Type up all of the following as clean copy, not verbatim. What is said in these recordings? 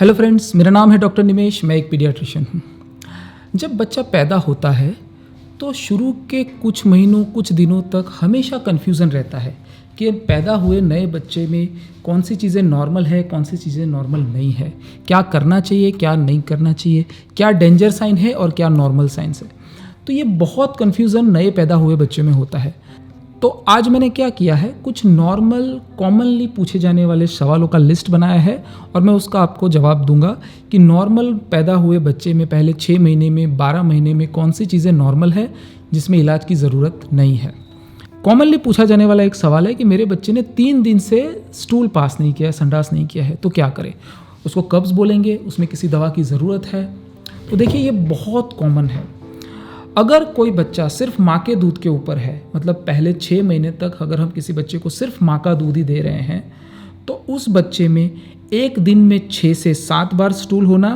Hello friends, मेरा नाम है डॉक्टर निमेश। मैं एक पीडियाट्रिशियन हूँ। जब बच्चा पैदा होता है तो शुरू के कुछ महीनों कुछ दिनों तक हमेशा कन्फ्यूज़न रहता है कि पैदा हुए नए बच्चे में कौन सी चीज़ें नॉर्मल है, कौन सी चीज़ें नॉर्मल नहीं है, क्या करना चाहिए, क्या नहीं करना चाहिए, क्या डेंजर साइन है और क्या नॉर्मल साइंस है। तो ये बहुत कन्फ्यूज़न नए पैदा हुए बच्चे में होता है। तो आज मैंने क्या किया है, कुछ नॉर्मल कॉमनली पूछे जाने वाले सवालों का लिस्ट बनाया है और मैं उसका आपको जवाब दूंगा कि नॉर्मल पैदा हुए बच्चे में पहले 6 महीने में 12 महीने में कौन सी चीज़ें नॉर्मल है जिसमें इलाज की ज़रूरत नहीं है। कॉमनली पूछा जाने वाला एक सवाल है कि मेरे बच्चे ने 3 दिन से स्टूल पास नहीं किया है, संडास नहीं किया है, तो क्या करें। उसको कब्ज़ बोलेंगे, उसमें किसी दवा की ज़रूरत है। तो देखिए, ये बहुत कॉमन है। अगर कोई बच्चा सिर्फ माँ के दूध के ऊपर है, मतलब पहले 6 महीने तक अगर हम किसी बच्चे को सिर्फ माँ का दूध ही दे रहे हैं, तो उस बच्चे में एक दिन में 6 से 7 बार स्टूल होना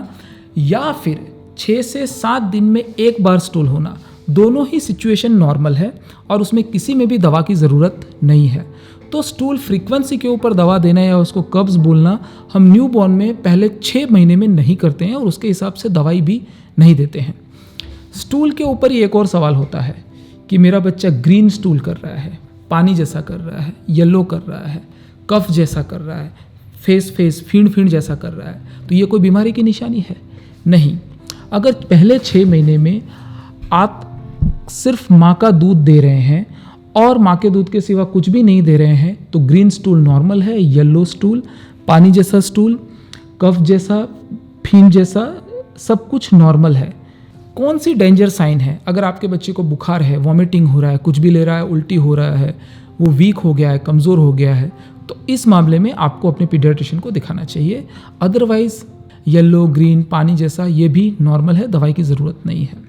या फिर 6 से 7 दिन में 1 बार स्टूल होना, दोनों ही सिचुएशन नॉर्मल है और उसमें किसी में भी दवा की ज़रूरत नहीं है। तो स्टूल फ्रीक्वेंसी के ऊपर दवा देना या उसको कब्ज़ बोलना हम न्यूबॉर्न में पहले 6 महीने में नहीं करते हैं और उसके हिसाब से दवाई भी नहीं देते हैं। स्टूल के ऊपर ही एक और सवाल होता है कि मेरा बच्चा ग्रीन स्टूल कर रहा है, पानी जैसा कर रहा है, येलो कर रहा है, कफ जैसा कर रहा है, फेस फींड जैसा कर रहा है, तो ये कोई बीमारी की निशानी है? नहीं। अगर पहले 6 महीने में आप सिर्फ माँ का दूध दे रहे हैं और माँ के दूध के सिवा कुछ भी नहीं दे रहे हैं, तो ग्रीन स्टूल नॉर्मल है, येलो स्टूल, पानी जैसा स्टूल, कफ जैसा, फींड जैसा, सब कुछ नॉर्मल है। कौन सी डेंजर साइन है? अगर आपके बच्चे को बुखार है, वॉमिटिंग हो रहा है, कुछ भी ले रहा है, उल्टी हो रहा है, वो वीक हो गया है, कमज़ोर हो गया है, तो इस मामले में आपको अपने पीडियाट्रिशियन को दिखाना चाहिए। अदरवाइज येलो, ग्रीन, पानी जैसा ये भी नॉर्मल है, दवाई की ज़रूरत नहीं है।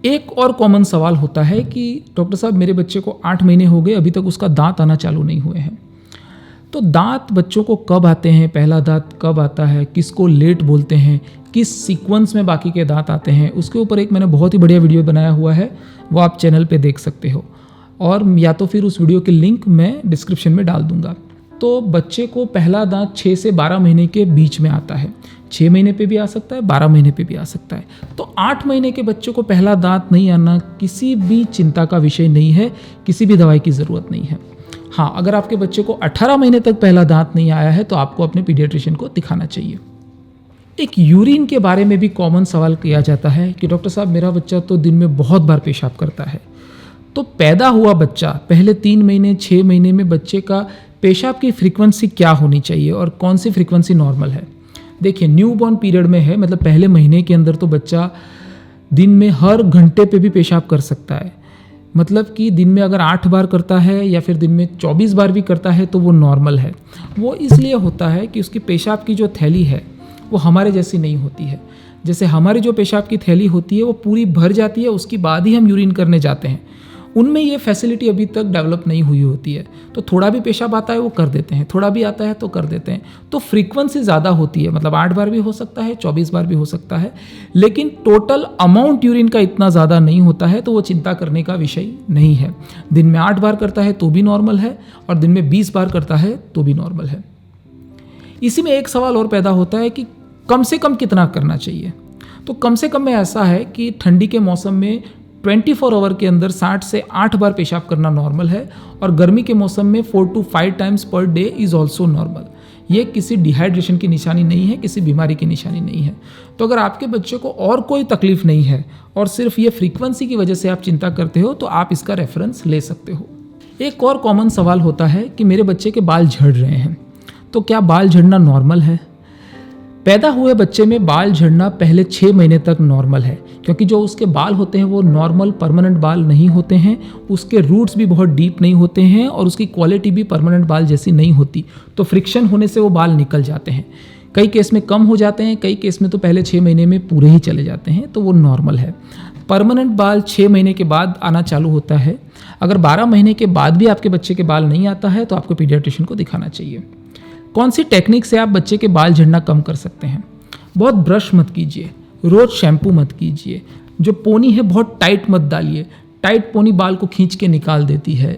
एक और कॉमन सवाल होता है कि डॉक्टर साहब, मेरे बच्चे को 8 महीने हो गए, अभी तक उसका दांत आना चालू नहीं हुए हैं। तो दांत बच्चों को कब आते हैं, पहला दांत कब आता है, किसको लेट बोलते हैं, किस सीक्वेंस में बाकी के दांत आते हैं, उसके ऊपर एक मैंने बहुत ही बढ़िया वीडियो बनाया हुआ है, वो आप चैनल पे देख सकते हो, और या तो फिर उस वीडियो के लिंक मैं डिस्क्रिप्शन में डाल दूंगा। तो बच्चे को पहला दांत 6 से 12 महीने के बीच में आता है। 6 महीने पे भी आ सकता है, 12 महीने पे भी आ सकता है। तो 8 महीने के बच्चे को पहला दांत नहीं आना किसी भी चिंता का विषय नहीं है, किसी भी दवाई की ज़रूरत नहीं है। हाँ, अगर आपके बच्चे को 18 महीने तक पहला दांत नहीं आया है तो आपको अपने पीडियाट्रिशियन को दिखाना चाहिए। एक यूरिन के बारे में भी कॉमन सवाल किया जाता है कि डॉक्टर साहब, मेरा बच्चा तो दिन में बहुत बार पेशाब करता है। तो पैदा हुआ बच्चा पहले 3 महीने 6 महीने में बच्चे का पेशाब की फ्रीक्वेंसी क्या होनी चाहिए और कौन सी फ्रीक्वेंसी नॉर्मल है? देखिए, न्यूबॉर्न पीरियड में है, मतलब पहले महीने के अंदर तो बच्चा दिन में हर घंटे पे भी पेशाब कर सकता है। मतलब कि दिन में अगर 8 बार करता है या फिर दिन में 24 बार भी करता है तो वो नॉर्मल है। वो इसलिए होता है कि उसकी पेशाब की जो थैली है वो हमारे जैसी नहीं होती है। जैसे हमारी जो पेशाब की थैली होती है वो पूरी भर जाती है, उसके बाद ही हम यूरिन करने जाते हैं। उनमें ये फैसिलिटी अभी तक डेवलप नहीं हुई होती है। तो थोड़ा भी पेशाब आता है वो कर देते हैं, थोड़ा भी आता है तो कर देते हैं। तो फ्रीक्वेंसी ज़्यादा होती है, मतलब 8 बार भी हो सकता है, 24 बार भी हो सकता है, लेकिन टोटल अमाउंट यूरिन का इतना ज़्यादा नहीं होता है, तो वो चिंता करने का विषय नहीं है। दिन में 8 बार करता है तो भी नॉर्मल है और दिन में 20 बार करता है तो भी नॉर्मल है। इसी में एक सवाल और पैदा होता है कि कम से कम कितना करना चाहिए। तो कम से कम में ऐसा है कि ठंडी के मौसम में 24 आवर के अंदर 60 से 8 बार पेशाब करना नॉर्मल है और गर्मी के मौसम में 4 to 5 times per day is also normal. ये किसी डिहाइड्रेशन की निशानी नहीं है, किसी बीमारी की निशानी नहीं है। तो अगर आपके बच्चे को और कोई तकलीफ नहीं है और सिर्फ ये फ्रीक्वेंसी की वजह से आप चिंता करते हो तो आप इसका रेफरेंस ले सकते हो। एक और कॉमन सवाल होता है कि मेरे बच्चे के बाल झड़ रहे हैं, तो क्या बाल झड़ना नॉर्मल है? पैदा हुए बच्चे में बाल झड़ना पहले 6 महीने तक नॉर्मल है, क्योंकि जो उसके बाल होते हैं वो नॉर्मल परमानेंट बाल नहीं होते हैं, उसके रूट्स भी बहुत डीप नहीं होते हैं और उसकी क्वालिटी भी परमानेंट बाल जैसी नहीं होती। तो फ्रिक्शन होने से वो बाल निकल जाते हैं। कई केस में कम हो जाते हैं, कई केस में तो पहले 6 महीने में पूरे ही चले जाते हैं, तो वो नॉर्मल है। परमानेंट बाल 6 महीने के बाद आना चालू होता है। अगर 12 महीने के बाद भी आपके बच्चे के बाल नहीं आता है तो आपको पीडियाट्रिशियन को दिखाना चाहिए। कौन सी टेक्निक से आप बच्चे के बाल झड़ना कम कर सकते हैं? बहुत ब्रश मत कीजिए, रोज़ शैम्पू मत कीजिए, जो पोनी है बहुत टाइट मत डालिए, टाइट पोनी बाल को खींच के निकाल देती है।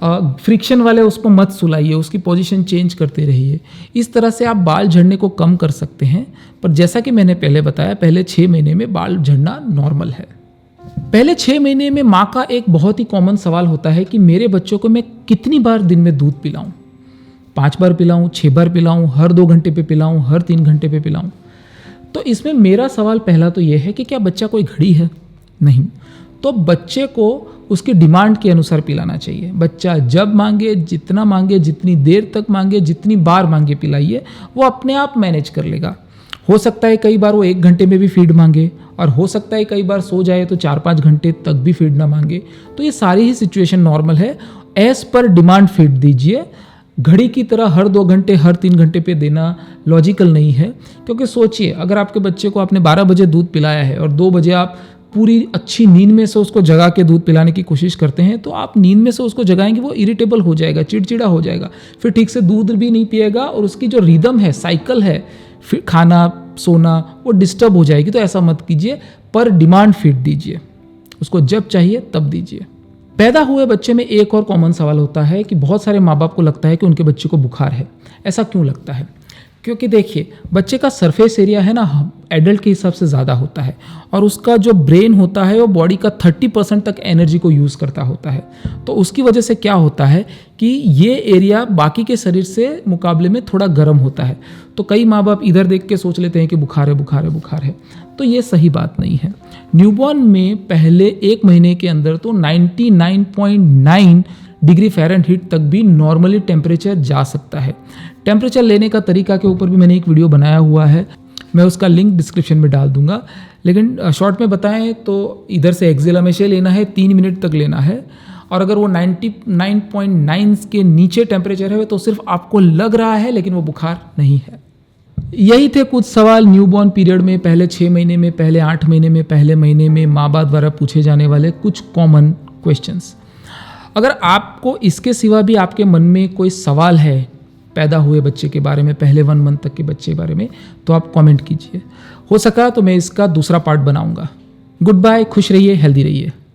फ्रिक्शन वाले उसको मत सुलाइए, उसकी पोजीशन चेंज करते रहिए। इस तरह से आप बाल झड़ने को कम कर सकते हैं। पर जैसा कि मैंने पहले बताया, पहले 6 महीने में बाल झड़ना नॉर्मल है। पहले 6 महीने में माँ का एक बहुत ही कॉमन सवाल होता है कि मेरे बच्चों को मैं कितनी बार दिन में दूध पिलाऊं, 5 बार पिलाऊं, 6 बार पिलाऊं, हर 2 घंटे पे पिलाऊं, हर 3 घंटे पे पिलाऊं। तो इसमें मेरा सवाल पहला तो ये है कि क्या बच्चा कोई घड़ी है? नहीं। तो बच्चे को उसकी डिमांड के अनुसार पिलाना चाहिए। बच्चा जब मांगे, जितना मांगे, जितनी देर तक मांगे, जितनी बार मांगे पिलाइए, वो अपने आप मैनेज कर लेगा। हो सकता है कई बार वो 1 घंटे में भी फीड मांगे, और हो सकता है कई बार सो जाए तो 4-5 घंटे तक भी फीड ना मांगे। तो ये सारी ही सिचुएशन नॉर्मल है। एज पर डिमांड फीड दीजिए। घड़ी की तरह हर 2 घंटे, हर 3 घंटे पे देना लॉजिकल नहीं है। क्योंकि सोचिए, अगर आपके बच्चे को आपने 12 बजे दूध पिलाया है और 2 बजे आप पूरी अच्छी नींद में से उसको जगा के दूध पिलाने की कोशिश करते हैं, तो आप नींद में से उसको जगाएंगे, वो इरिटेबल हो जाएगा, चिड़चिड़ा हो जाएगा, फिर ठीक से दूध भी नहीं पिएगा, और उसकी जो रिदम है, साइकिल है, फिर खाना सोना, वो डिस्टर्ब हो जाएगी। तो ऐसा मत कीजिए, पर डिमांड फीड दीजिए, उसको जब चाहिए तब दीजिए। पैदा हुए बच्चे में एक और कॉमन सवाल होता है कि बहुत सारे माँ बाप को लगता है कि उनके बच्चे को बुखार है। ऐसा क्यों लगता है? क्योंकि देखिए, बच्चे का सरफेस एरिया है ना, एडल्ट के हिसाब से ज़्यादा होता है, और उसका जो ब्रेन होता है वो बॉडी का 30% तक एनर्जी को यूज़ करता होता है। तो उसकी वजह से क्या होता है कि ये एरिया बाकी के शरीर से मुकाबले में थोड़ा गर्म होता है। तो कई माँ बाप इधर देख के सोच लेते हैं कि बुखार है, बुखार है, बुखार है। तो ये सही बात नहीं है। न्यूबॉर्न में पहले 1 महीने के अंदर तो 99.9 डिग्री फ़ारेनहीट तक भी नॉर्मली टेम्परेचर जा सकता है। टेम्परेचर लेने का तरीका के ऊपर भी मैंने एक वीडियो बनाया हुआ है, मैं उसका लिंक डिस्क्रिप्शन में डाल दूंगा। लेकिन शॉर्ट में बताएं तो इधर से एक्सेल हमेशा लेना है, 3 मिनट तक लेना है, और अगर वो 99.9 के नीचे टेम्परेचर है तो सिर्फ आपको लग रहा है, लेकिन वो बुखार नहीं है। यही थे कुछ सवाल न्यूबॉर्न पीरियड में, पहले 6 महीने में, पहले 8 महीने में, पहले महीने में माँ बाप द्वारा पूछे जाने वाले कुछ कॉमन क्वेश्चंस। अगर आपको इसके सिवा भी आपके मन में कोई सवाल है पैदा हुए बच्चे के बारे में, पहले 1 मंथ तक के बच्चे के बारे में, तो आप कमेंट कीजिए। हो सका तो मैं इसका दूसरा पार्ट बनाऊंगा। गुड बाय, खुश रहिए, हेल्दी रहिए।